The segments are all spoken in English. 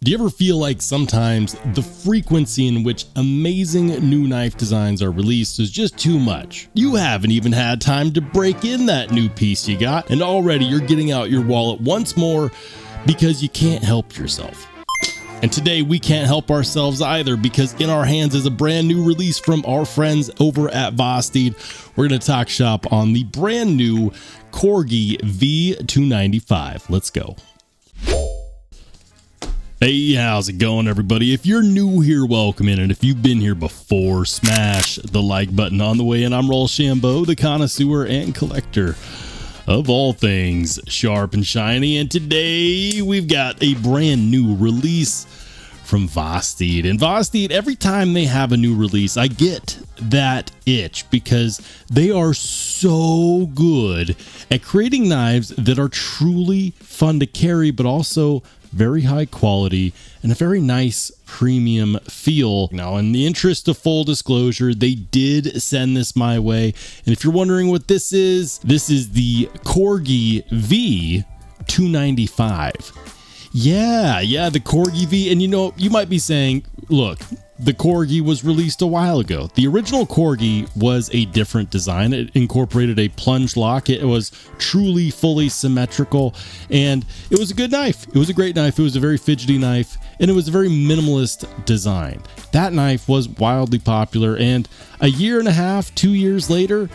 Do you ever feel like sometimes the frequency in which amazing new knife designs are released is just too much? You haven't even had time to break in that new piece you got, and already you're getting out your wallet once more because you can't help yourself. And today we can't help ourselves either, because in our hands is a brand new release from our friends over at Vosteed. We're going to talk shop on the brand new Corgi V295. Let's go. Hey, how's it going, everybody? If you're new here, welcome in, and if you've been here before, smash the like button on the way. And I'm Rollshambo, the connoisseur and collector of all things sharp and shiny, and today we've got a brand new release from Vosteed. And Vosteed, every time they have a new release, I get that itch, because they are so good at creating knives that are truly fun to carry, but also very high quality and a very nice premium feel. Now, in the interest of full disclosure, they did send this my way, and if you're wondering what this is the Corgi V295. Yeah, the Corgi V. And you know, you might be saying, look, the Corgi was released a while ago. The original Corgi was a different design. It incorporated a plunge lock. It was truly fully symmetrical, and it was a good knife. It was a great knife. It was a very fidgety knife, and it was a very minimalist design. That knife was wildly popular, and a year and a half, 2 years later,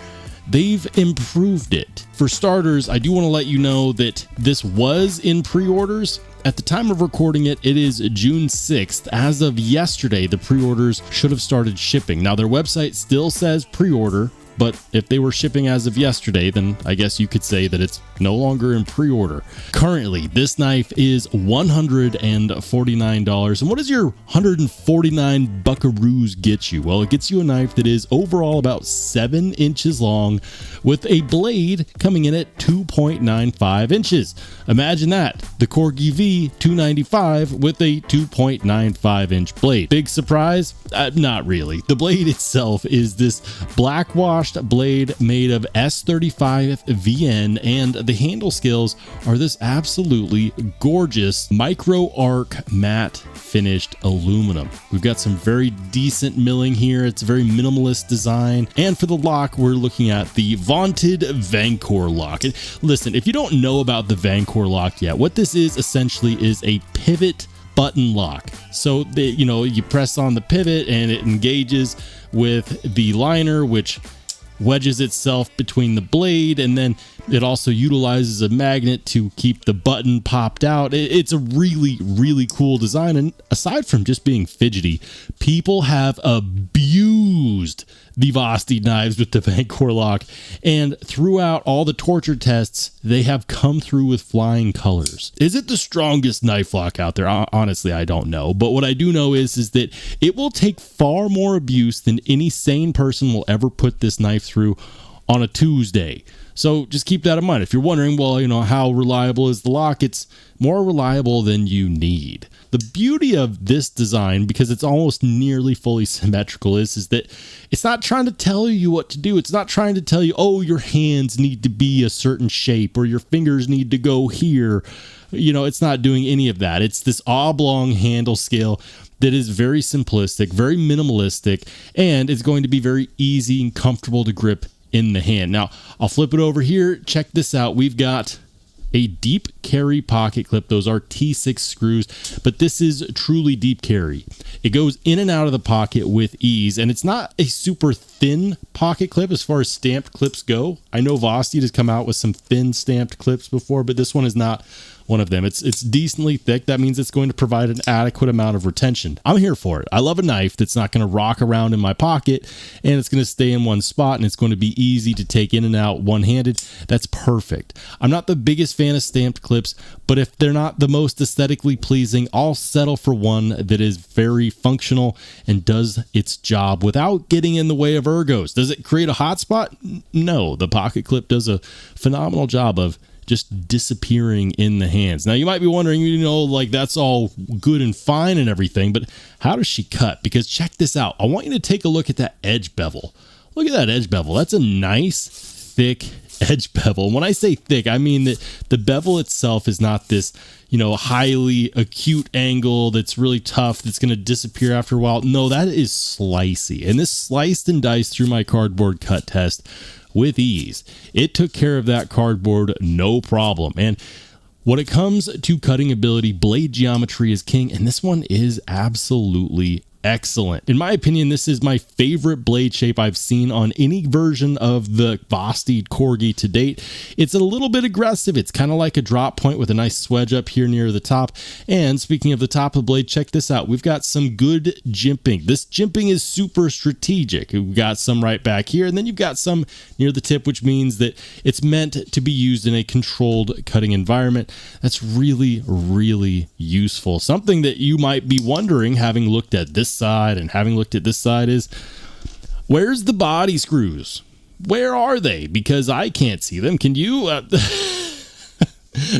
they've improved it. For starters, I do want to let you know that this was in pre-orders. At the time of recording it, it is June 6th. As of yesterday, the pre-orders should have started shipping. Now, their website still says pre-order, but if they were shipping as of yesterday, then I guess you could say that it's no longer in pre-order. Currently, this knife is $149. And what does your 149 buckaroos get you? Well, it gets you a knife that is overall about 7 inches long, with a blade coming in at 2.95 inches. Imagine that, the Corgi V295 with a 2.95 inch blade. Big surprise? Not really. The blade itself is this black washed blade made of S35 VN, and the handle scales are this absolutely gorgeous micro arc matte finished aluminum. We've got some very decent milling here. It's a very minimalist design, and for the lock, we're looking at the vaunted Vanchor lock. And listen, if you don't know about the Vanchor lock yet, what this is essentially is a pivot button lock. So you press on the pivot and it engages with the liner, which wedges itself between the blade, and then it also utilizes a magnet to keep the button popped out. It's a really cool design, and aside from just being fidgety, people have abused the Vosteed knives with the Vanchor lock, and throughout all the torture tests, they have come through with flying colors. Is it the strongest knife lock out there? Honestly, I don't know, but what I do know is that it will take far more abuse than any sane person will ever put this knife through on a Tuesday. So just keep that in mind. If you're wondering, well, how reliable is the lock? It's more reliable than you need. The beauty of this design, because it's almost nearly fully symmetrical, is that it's not trying to tell you what to do. It's not trying to tell you, oh, your hands need to be a certain shape or your fingers need to go here. It's not doing any of that. It's this oblong handle scale that is very simplistic, very minimalistic, and it's going to be very easy and comfortable to grip in the hand. Now, I'll flip it over here. Check this out. We've got a deep carry pocket clip. Those are T6 screws, but this is truly deep carry. It goes in and out of the pocket with ease, and it's not a super thin pocket clip as far as stamped clips go. I know Vosteed has come out with some thin stamped clips before, but this one is not one of them. It's decently thick. That means it's going to provide an adequate amount of retention. I'm here for it. I love a knife that's not going to rock around in my pocket, and it's going to stay in one spot, and it's going to be easy to take in and out one-handed. That's perfect. I'm not the biggest fan of stamped clips, but if they're not the most aesthetically pleasing, I'll settle for one that is very functional and does its job without getting in the way of ergos. Does it create a hot spot? No. The pocket clip does a phenomenal job of just disappearing in the hands. Now, you might be wondering, that's all good and fine and everything, but how does she cut? Because check this out. I want you to take a look at that edge bevel. Look at that edge bevel. That's a nice thick edge bevel. And when I say thick, I mean that the bevel itself is not this, highly acute angle that's really tough, that's going to disappear after a while. No, that is slicey. And this sliced and diced through my cardboard cut test with ease. It took care of that cardboard, no problem. And when it comes to cutting ability, blade geometry is king, and this one is absolutely excellent. In my opinion, this is my favorite blade shape I've seen on any version of the Vosteed Corgi to date. It's a little bit aggressive. It's kind of like a drop point with a nice swedge up here near the top. And speaking of the top of the blade, check this out. We've got some good jimping. This jimping is super strategic. We've got some right back here, and then you've got some near the tip, which means that it's meant to be used in a controlled cutting environment. That's really, really useful. Something that you might be wondering, having looked at this side and having looked at this side, is where's the body screws? Where are they? Because I can't see them. Can you?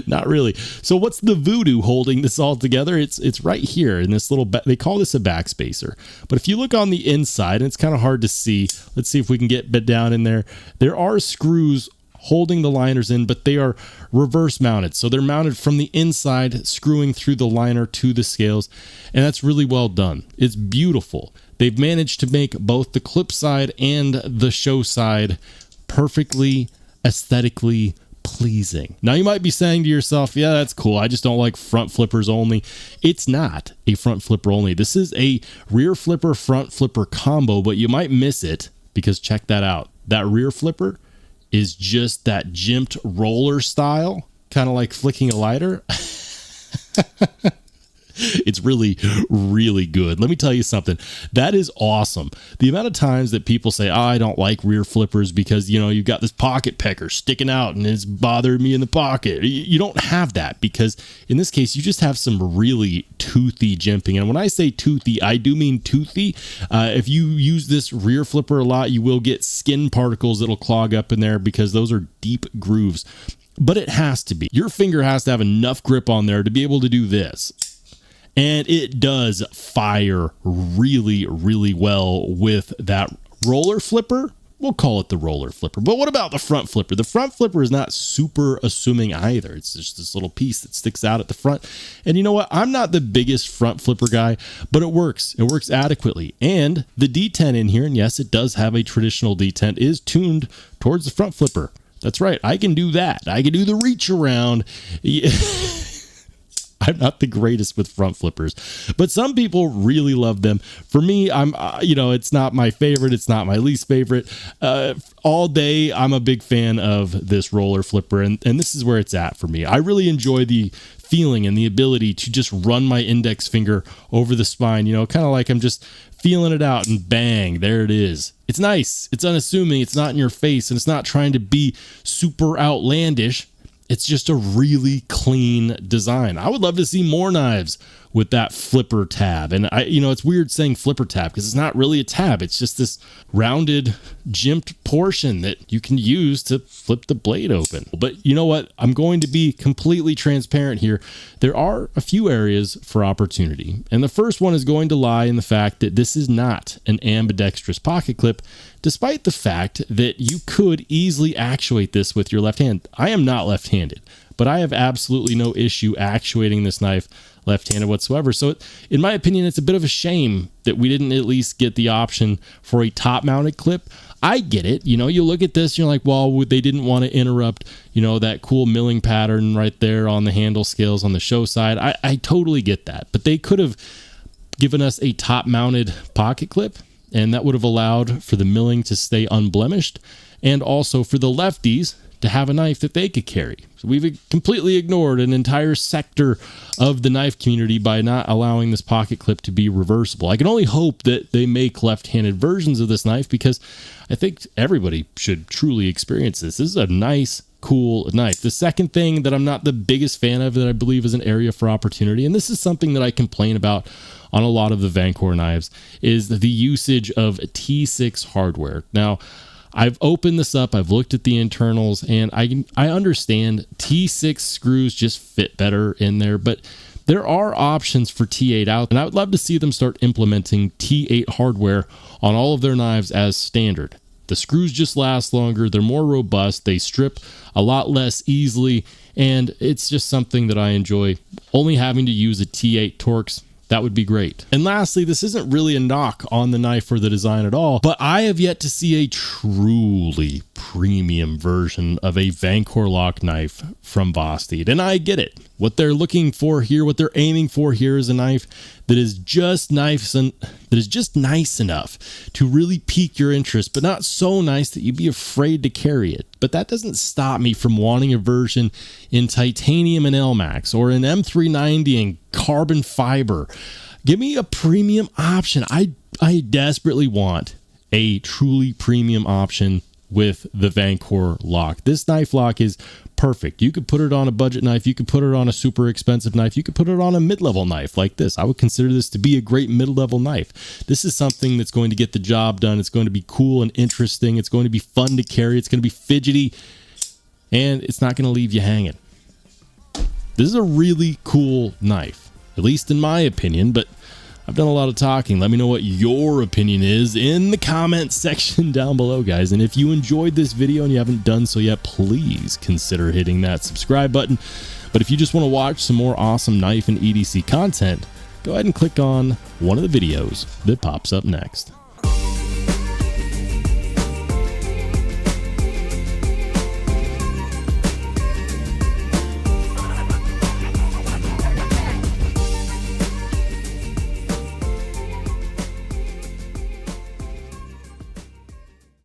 Not really. So what's the voodoo holding this all together? It's right here in this little, they call this a backspacer. But if you look on the inside, and it's kind of hard to see, let's see if we can get bit down in there. There are screws holding the liners in, but they are reverse mounted. So they're mounted from the inside, screwing through the liner to the scales. And that's really well done. It's beautiful. They've managed to make both the clip side and the show side perfectly aesthetically pleasing. Now you might be saying to yourself, yeah, that's cool. I just don't like front flippers only. It's not a front flipper only. This is a rear flipper, front flipper combo, but you might miss it because check that out. That rear flipper is just that jimped roller style, kind of like flicking a lighter. It's really, really good. Let me tell you something. That is awesome. The amount of times that people say, oh, I don't like rear flippers because, you've got this pocket pecker sticking out and it's bothering me in the pocket. You don't have that because in this case, you just have some really toothy jimping. And when I say toothy, I do mean toothy. If you use this rear flipper a lot, you will get skin particles that'll clog up in there because those are deep grooves. But it has to be. Your finger has to have enough grip on there to be able to do this. And it does fire really, really well with that roller flipper. We'll call it the roller flipper. But what about the front flipper? The front flipper is not super assuming either. It's just this little piece that sticks out at the front. And you know what? I'm not the biggest front flipper guy, but it works. It works adequately. And the detent in here, and yes, it does have a traditional detent, is tuned towards the front flipper. That's right. I can do that. I can do the reach around. I'm not the greatest with front flippers, but some people really love them. For me, it's not my favorite. It's not my least favorite. All day, I'm a big fan of this roller flipper, and this is where it's at for me. I really enjoy the feeling and the ability to just run my index finger over the spine, kind of like I'm just feeling it out, and bang, there it is. It's nice. It's unassuming. It's not in your face, and it's not trying to be super outlandish. It's just a really clean design. I would love to see more knives with that flipper tab. And it's weird saying flipper tab because it's not really a tab. It's just this rounded, jimped portion that you can use to flip the blade open. But you know what? I'm going to be completely transparent here. There are a few areas for opportunity. And the first one is going to lie in the fact that this is not an ambidextrous pocket clip, despite the fact that you could easily actuate this with your left hand. I am not left-handed, but I have absolutely no issue actuating this knife left-handed whatsoever. So in my opinion, it's a bit of a shame that we didn't at least get the option for a top-mounted clip. I get it. You look at this, you're like, well, they didn't want to interrupt, that cool milling pattern right there on the handle scales on the show side. I totally get that, but they could have given us a top-mounted pocket clip, and that would have allowed for the milling to stay unblemished, and also for the lefties to have a knife that they could carry. So we've completely ignored an entire sector of the knife community by not allowing this pocket clip to be reversible. I can only hope that they make left-handed versions of this knife because I think everybody should truly experience this. This is a nice, cool knife. The second thing that I'm not the biggest fan of that I believe is an area for opportunity, and this is something that I complain about on a lot of the Vanchor knives, is the usage of T6 hardware. Now, I've opened this up, I've looked at the internals, and I understand T6 screws just fit better in there, but there are options for T8 out, and I would love to see them start implementing T8 hardware on all of their knives as standard. The screws just last longer, they're more robust, they strip a lot less easily, and it's just something that I enjoy. Only having to use a T8 Torx, that would be great. And lastly, this isn't really a knock on the knife or the design at all, but I have yet to see a truly premium version of a Vanchor lock knife from Vosteed. And I get it. What they're looking for here, what they're aiming for here is a knife that is just nice enough to really pique your interest, but not so nice that you'd be afraid to carry it. But that doesn't stop me from wanting a version in titanium and L-Max, or an M390 and carbon fiber. Give me a premium option. I desperately want a truly premium option with the Vanchor lock. This knife lock is perfect. You could put it on a budget knife. You could put it on a super expensive knife. You could put it on a mid-level knife like this. I would consider this to be a great mid-level knife. This is something that's going to get the job done. It's going to be cool and interesting. It's going to be fun to carry. It's going to be fidgety, and it's not going to leave you hanging. This is a really cool knife, at least in my opinion, but I've done a lot of talking. Let me know what your opinion is in the comment section down below, guys. And if you enjoyed this video and you haven't done so yet, please consider hitting that subscribe button. But if you just want to watch some more awesome knife and EDC content, go ahead and click on one of the videos that pops up next.